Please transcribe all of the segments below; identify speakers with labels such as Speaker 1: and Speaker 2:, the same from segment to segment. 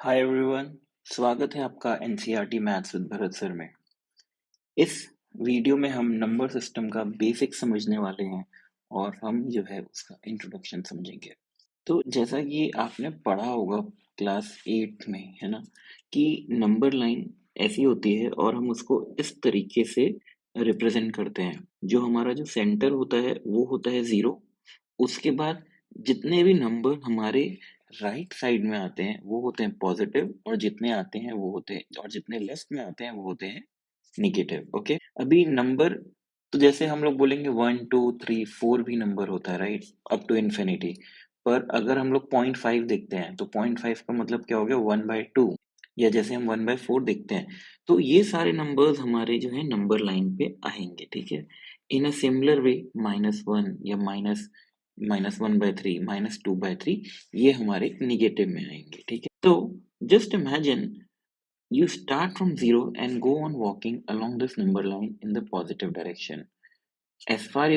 Speaker 1: Hi everyone. स्वागत है आपका NCERT maths with Bharat sir में। इस वीडियो में हम नंबर सिस्टम का बेसिक समझने वाले हैं और हम जो है उसका इंट्रोडक्शन समझेंगे। तो जैसा कि आपने पढ़ा होगा क्लास 8 में, है ना, कि नंबर लाइन ऐसी होती है और हम उसको इस तरीके से रिप्रेजेंट करते हैं। जो हमारा जो सेंटर होता है वो होता है 0। उसके बाद जितने भी नंबर हमारे राइट साइड में आते हैं वो होते हैं पॉजिटिव, और जितने आते हैं वो होते हैं, और जितने लेफ्ट में आते हैं वो होते हैं नेगेटिव। ओके, अभी नंबर तो जैसे हम लोग बोलेंगे 1 2 3 4 भी नंबर होता है, राइट, अप टू इन्फिनिटी। पर अगर हम लोग 0.5 देखते हैं तो 0.5 का मतलब क्या हो गया, 1/2। या जैसे हम 1/4 देखते हैं, तो ये सारे नंबर्स हमारे जो है नंबर लाइन पे आएंगे। ठीक है, इन अ सिमिलर वे -1 या -1/3, -2/3 ये हमारे नेगेटिव में आएंगे। ठीक है, तो just imagine you start from 0 and go on walking along this number line in the positive direction. As far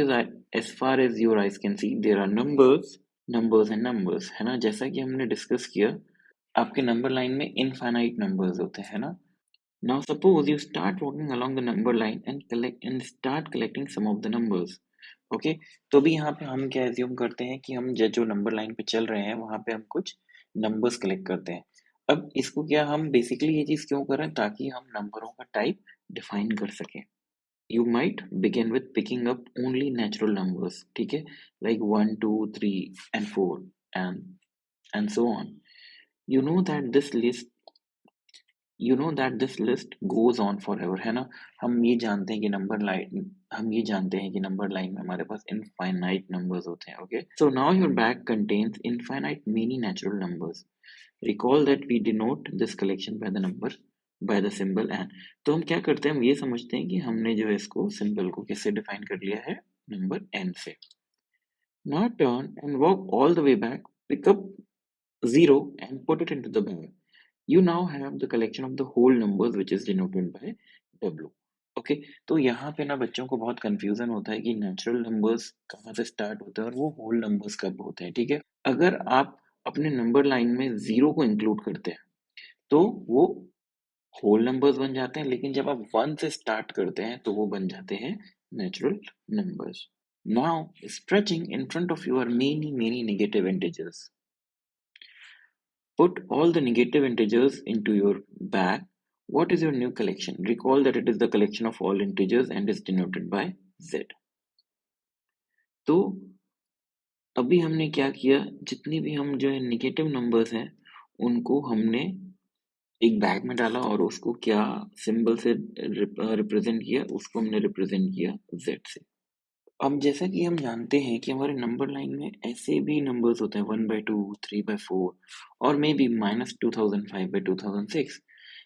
Speaker 1: as your eyes can see, there are numbers and numbers, है ना। जैसा कि हमने डिस्कस किया, आपके नंबर लाइन में infinite numbers होते हैं ना। Now suppose you start walking along the number line and start collecting some of the numbers. Okay, तो भी यहाँ पे हम क्या एज्यूम करते हैं कि हम जो नंबर लाइन पे चल रहे हैं वहां पे हम कुछ नंबर्स कलेक्ट करते हैं। अब इसको क्या हम बेसिकली ये चीज क्यों कर रहे हैं, ताकि हम नंबरों का टाइप डिफाइन कर सकें। You might begin with picking up only natural numbers, ठीक है, like 1 2 3 and 4 and so on. You know that this list you know that this list goes on for ever, है ना। हम ये जानते हैं कि नंबर लाइन में हमारे पास इनफाइनाइट नंबर्स होते हैं। Okay, so now your bag contains infinite many natural numbers. Recall that we denote this collection by the symbol N. तो हम क्या करते हैं, हम ये समझते हैं कि हमने जो है इसको सिंबल को किससे डिफाइन कर लिया है, नंबर एन से। Now turn and walk all the way back, pick up 0 and put it into the bag. You now have the collection of the whole numbers which is denoted by W. Okay, तो यहाँ पे ना बच्चों को बहुत confusion होता है कि नेचुरल नंबर्स कहाँ से स्टार्ट होते हैं और वो होल नंबर्स कब होते हैं। ठीक है, अगर आप अपने नंबर लाइन में 0 को इंक्लूड करते हैं तो वो होल नंबर्स बन जाते हैं, लेकिन जब आप 1 से स्टार्ट करते हैं तो वो बन जाते हैं natural numbers. Now stretching in front of you are many negative integers. Put all the negative integers into your bag. What is your new collection? Recall that it is the collection of all integers and is denoted by Z. तो अभी हमने क्या किया, जितनी भी हम जो है नेगेटिव नंबर्स हैं उनको हमने एक बैग में डाला और उसको क्या सिंबल से रिप्रेजेंट किया, उसको हमने रिप्रेजेंट किया Z से। अब जैसा कि हम जानते हैं कि हमारे नंबर लाइन में ऐसे भी नंबर्स होते हैं 1/2, 3/4 और मे बी -2005/2006।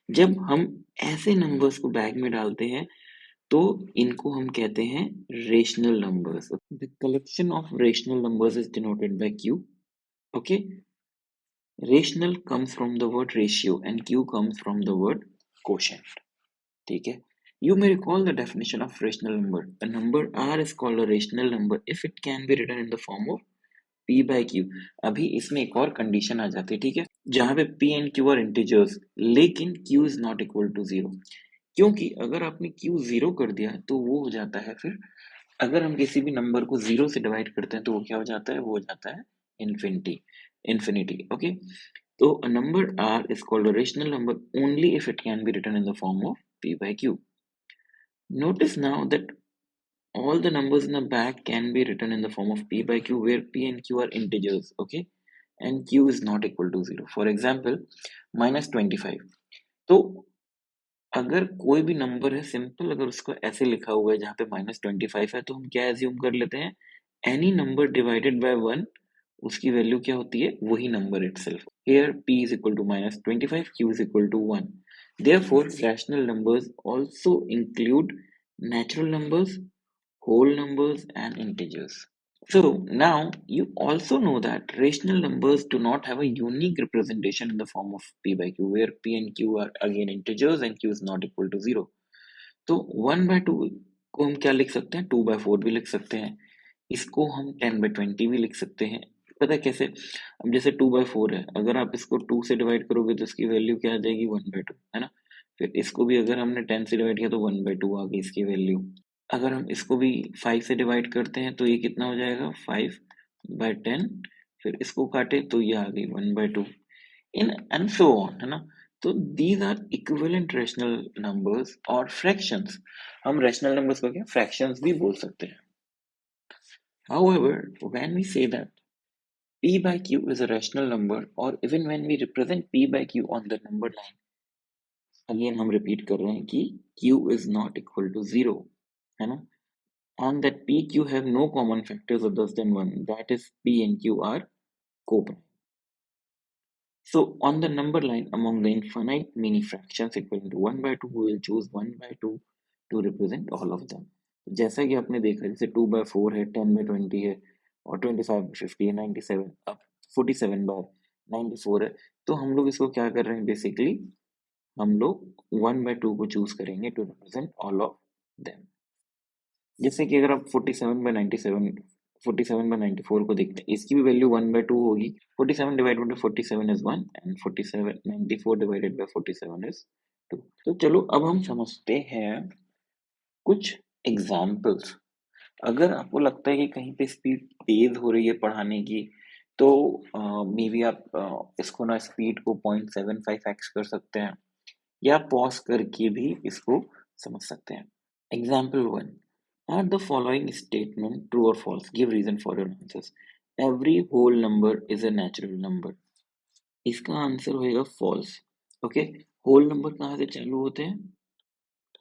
Speaker 1: जब हम ऐसे नंबर्स को बैग में डालते हैं तो इनको हम कहते हैं rational numbers. The collection of rational numbers is denoted by Q. Okay, rational comes from the word ratio and Q comes from the word quotient. ठीक है, you may recall the definition of rational number. A number R is called a rational number if it can be written in the form of P by Q. अभी इसमें एक और condition आ जाती है, ठीक है, जहां पे P and Q are integers लेकिन Q is not equal to 0। क्योंकि अगर आपने Q 0 कर दिया तो वो हो जाता है, फिर अगर हम किसी भी नंबर को 0 से डिवाइड करते हैं तो वो क्या हो जाता है, वो हो जाता है infinity. Okay, so a number R is called a rational number only if it can be written in the form of P by Q. Notice now that all the numbers in the bag can be written in the form of P by Q, where P and Q are integers, okay, and Q is not equal to 0. For example, -25. तो अगर कोई भी number है simple, अगर उसको ऐसे लिखा हुआ है जहाँ पे -25 है, तो हम क्या एज्यूम कर लेते हैं, एनी नंबर डिवाइडेड बाय 1, उसकी वैल्यू क्या होती है, वही number itself. Here P is equal to -25, Q is equal to 1. Therefore, rational numbers also include natural numbers, whole numbers, and integers. So now you also know that rational numbers do not have a unique representation in the form of P by Q, where P and Q are again integers and Q is not equal to 0. तो 1/2 को हम क्या लिख सकते हैं, 2/4 भी लिख सकते हैं, इसको हम 10/20 भी लिख सकते हैं, पता है कैसे? अब जैसे 2/4 है, अगर आप इसको 2 से डिवाइड करोगे तो इसकी वैल्यू क्या आ जाएगी? 1/2, है ना? फिर इसको भी अगर हमने 10 से डिवाइड किया तो 1/2 आ गई इसकी वैल्यू। अगर हम इसको भी 5 से डिवाइड करते हैं तो ये कितना हो जाएगा? 5/10। फिर इसको काटे तो ये आ गई 1/2, इन एंड सो ऑन, है ना? तो these are equivalent rational numbers और फ्रैक्शंस। हम रैशनल नंबर्स को क्या फ्रैक्शंस भी बोल सकते हैं। However, when we say that p by q is a rational number, or even when we represent p by q on the number line, again हम repeat कर रहे हैं कि q is not equal to 0, है ना? And that p q have no common factors other than 1, that is p and q are co-prime. So on the number line among the infinite many fractions equal to 1/2, we will choose 1/2 to represent all of them. जैसा कि आपने देखा, जैसे 2/4 है, 10/20 है, और 25/50 है, 97, अब 47/94 है, तो हम लोग इसको क्या कर रहे हैं? बेसिकली हम लोग 1/2 को चूज करेंगे to represent all of them. जैसे कि अगर आप 47/97, 47/94 को देखते हैं, इसकी भी वैल्यू 1/2 होगी। 47 divided by 47 is 1, and 47 94 divided by 47 is 2। तो चलो अब हम समझते हैं कुछ एग्जाम्पल्स। अगर आपको लगता है कि कहीं पे स्पीड तेज हो रही है पढ़ाने की, तो मे बी आप इसको ना स्पीड को 0.75x कर सकते हैं, या पॉज करके भी इसको समझ सकते हैं। Example 1, are the following statement true or false? Give reason for your answers. Every whole number is a natural number. इसका आंसर होएगा false. ओके, होल नंबर कहाँ से चालू होते हैं?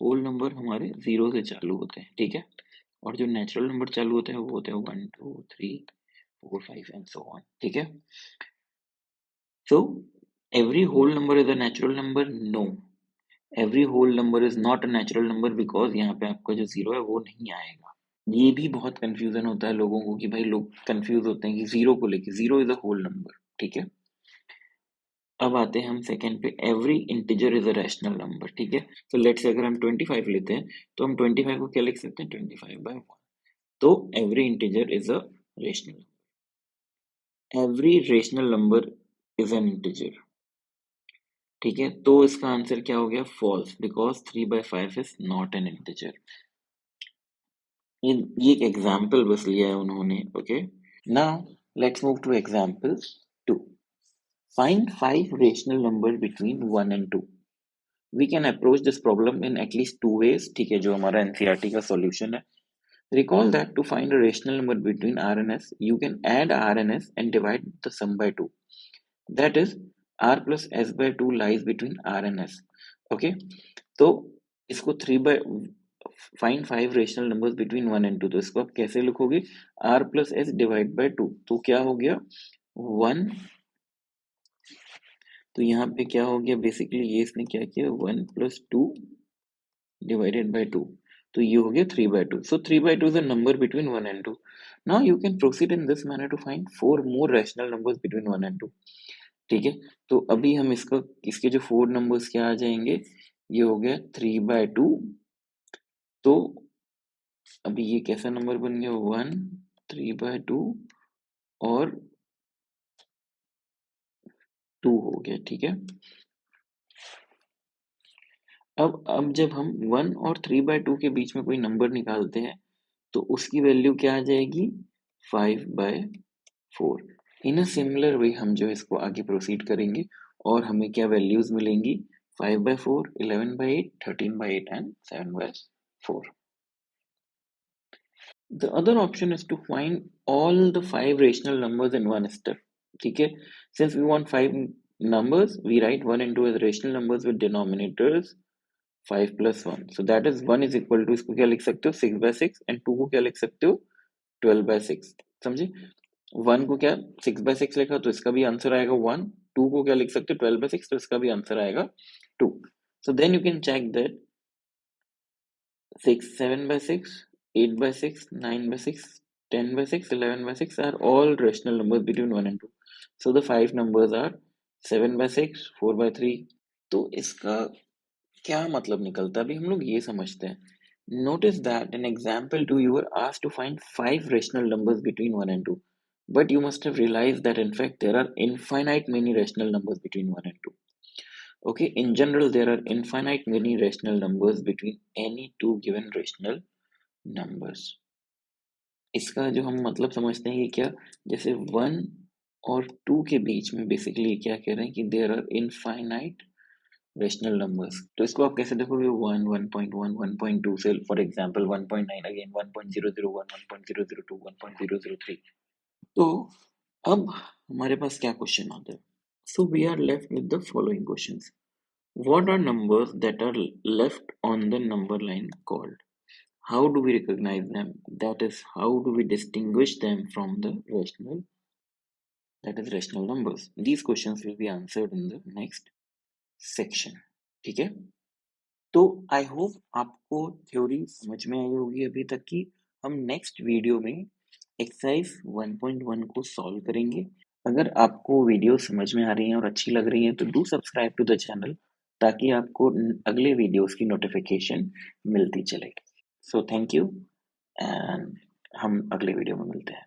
Speaker 1: होल नंबर हमारे 0 से चालू होते हैं, ठीक है? और जो नेचुरल नंबर चालू होते हैं वो होते हैं 1 2 3 4 5 एंड सो ऑन, ठीक है? So every whole number is a natural number? No. Every whole number is not a natural number, because यहाँ पे आपका जो 0 है वो नहीं आएगा। ये भी बहुत कंफ्यूजन होता है लोगों को, कि भाई लोग कंफ्यूज होते हैं कि 0 को लेके, 0 इज अ होल नंबर, ठीक है? अब आते हैं हम सेकंड पे, every integer is a rational number, ठीक है? तो लेट्स से अगर हम 25 लेते हैं तो हम 25 को क्या लिख सकते हैं? 25/1। तो every integer is a rational, every rational number is an integer, ठीक है? तो इसका आंसर क्या हो गया? False, because 3/5 is not an integer. ये एक एग्जाम्पल बस लिया है उन्होंने, okay? Now let's move to example 2. Find 5 rational numbers between 1 and 2. We can approach this problem in at least 2 ways, ठीक है? जो हमारा NCERT का solution है. Recall that to find a rational number between R and S, you can add R and S and divide the sum by 2. That is, R plus S by 2 lies between R and S. Okay? तो इसको 3 by find 5 rational numbers between 1 and 2, तो इसको आप कैसे लिखोगे? R plus S divide by 2, तो क्या हो गया? 1, तो यहाँ पे क्या हो गया? बेसिकली ये इसने क्या किया? 1 plus 2 divided by 2, तो ये हो गया 3/2. So 3/2 is a number between 1 and 2. Now you can proceed in this manner to find 4 more rational numbers between 1 and 2. ठीक है? तो अभी हम इसके जो 4 नंबर्स क्या आ जाएंगे? ये हो गया 3/2. तो अभी ये कैसा नंबर बन गया? 1, 3/2 और 2 हो गया, ठीक है? अब जब हम 1 और 3/2 के बीच में कोई नंबर निकालते हैं तो उसकी वैल्यू क्या आ जाएगी? 5/4. इन अ सिमिलर वे हम जो इसको आगे प्रोसीड करेंगे और हमें क्या वैल्यूज मिलेंगी? 5/4, 11/8, 13/8 and 7/4. The other option is to find all the 5 rational numbers in one step, ठीक है? Since we want 5 numbers, we write 1 and 2 as rational numbers with denominators 5 plus 1. So that is 1 is equal to, इसको क्या लिख सकते हो? 6/6, and 2 को क्या लिख सकते हो? 12/6. समझे? 1 को क्या 6/6 लिखा तो इसका भी आंसर आएगा 1. 2 को क्या लिख सकते हो? 12/6, तो इसका भी आंसर आएगा 2. So then you can check that 6, 7/6, 8/6, 9/6, 10/6, 11/6 are all rational numbers between 1 and 2. So the 5 numbers are 7/6, 4/3. तो इसका क्या मतलब निकलता है? अभी हम लोग ये समझते हैं. Notice that in example 2 you were asked to find 5 rational numbers between 1 and 2. but you must have realized that in fact there are infinite many rational numbers between 1 and 2. Okay, in general there are infinite many rational numbers between any two given rational numbers. इसका जो हम मतलब समझते हैं कि क्या, जैसे 1 और 2 के बीच में बेसिकली क्या कह रहे हैं कि there are infinite rational numbers. तो इसको आप कैसे देखोगे, 1 1.1 1.2 से फॉर एग्जांपल 1.9 अगेन 1.001 1.002 1.003। तो अब हमारे पास क्या क्वेश्चन आता है, so we are left with the following questions. What are numbers that are left on the number line called? How do we recognize them? That is, how do we distinguish them from the rational, that is rational numbers? These questions will be answered in the next section. ठीक है, तो I hope आपको theory समझ में आई होगी अभी तक की। हम नेक्स्ट वीडियो में एक्सरसाइज 1.1 को सॉल्व करेंगे। अगर आपको वीडियो समझ में आ रही है और अच्छी लग रही है तो do subscribe to the channel, ताकि आपको अगले वीडियोस की नोटिफिकेशन मिलती चले। सो थैंक यू एंड हम अगले वीडियो में मिलते हैं।